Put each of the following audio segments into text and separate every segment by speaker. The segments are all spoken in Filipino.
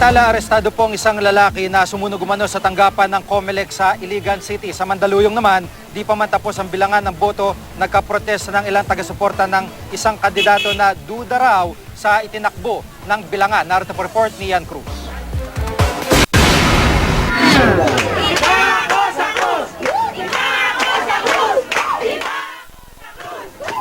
Speaker 1: Samantala, arestado po ang isang lalaki na sumunog umano sa tanggapan ng COMELEC sa Iligan City. Sa Mandaluyong naman, di pa man tapos ang bilangan ng boto, nagkaprotesta ng ilang taga-suporta ng isang kandidato na duda raw sa itinakbo ng bilangan. Narito po report ni Ian Cruz.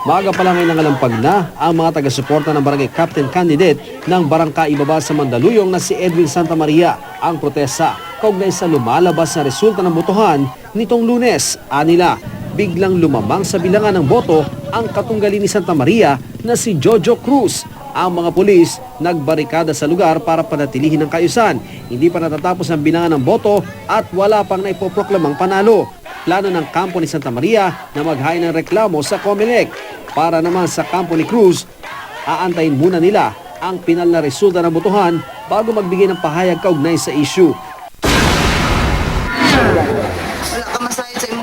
Speaker 2: Maaga pa lang ay nangalampag na ang mga taga-suporta ng barangay captain candidate ng Barangay Ibaba sa Mandaluyong na si Edwin Santa Maria ang protesta kaugnay sa lumalabas na resulta ng botohan nitong Lunes. Anila, biglang lumamang sa bilangan ng boto ang katunggali ni Santa Maria na si Jojo Cruz. Ang mga pulis nagbarikada sa lugar para panatilihin ang kaayusan. Hindi pa natatapos ang bilangan ng boto at wala pang naipoproklamang panalo. Plano ng kampo ni Santa Maria na maghain ng reklamo sa COMELEC. Para naman sa kampo ni Cruz, aantayin muna nila ang pinal na resulta ng botohan bago magbigay ng pahayag kaugnay sa issue.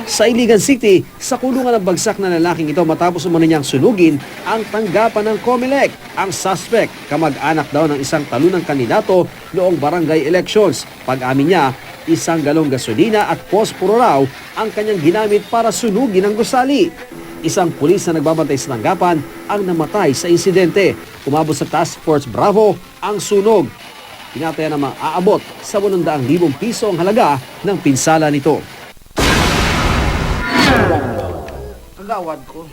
Speaker 2: Sa Iligan City, sa kulungan ng bagsak na lalaking ito matapos umano niyang sunugin ang tanggapan ng COMELEC. Ang suspect, kamag-anak daw ng isang talunang kandidato noong barangay elections. Pag-amin niya, isang galong gasolina at posporo raw ang kanyang ginamit para sunugin ang gusali. Isang pulis na nagbabantay sa tanggapan ang namatay sa insidente. Umabot sa Task Force Bravo ang sunog. Tinataya namang aabot sa 800,000 piso ang halaga ng pinsala nito. Kagawad ko.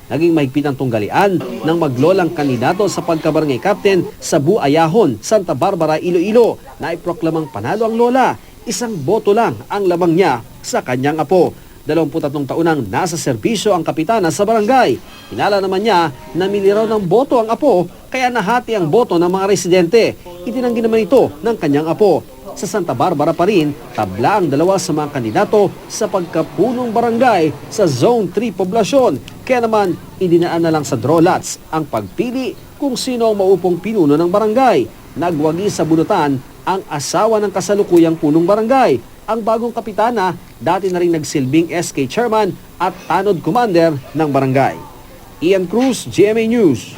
Speaker 2: Naging mahigpit ang tunggalian ng maglolang kandidato sa pagkabarangay captain sa Buayahon, Santa Barbara, Iloilo. Naiproklamang panalo ang lola. Isang boto lang ang labang niya sa kanyang apo. 23 taon nang nasa serbisyo ang kapitana sa barangay. Hinala naman niya na mili raw ng boto ang apo kaya nahati ang boto ng mga residente. Itinanggi naman ito ng kanyang apo. Sa Santa Barbara pa rin, tabla ang dalawa sa mga kandidato sa pagkapunong barangay sa Zone 3 poblasyon. Kaya naman, idinaan na lang sa draw lots ang pagpili kung sino ang maupong pinuno ng barangay. Nagwagi sa bunutan ang asawa ng kasalukuyang punong barangay. Ang bagong kapitana, dati na rin nagsilbing SK chairman at tanod commander ng barangay. Ian Cruz, GMA News.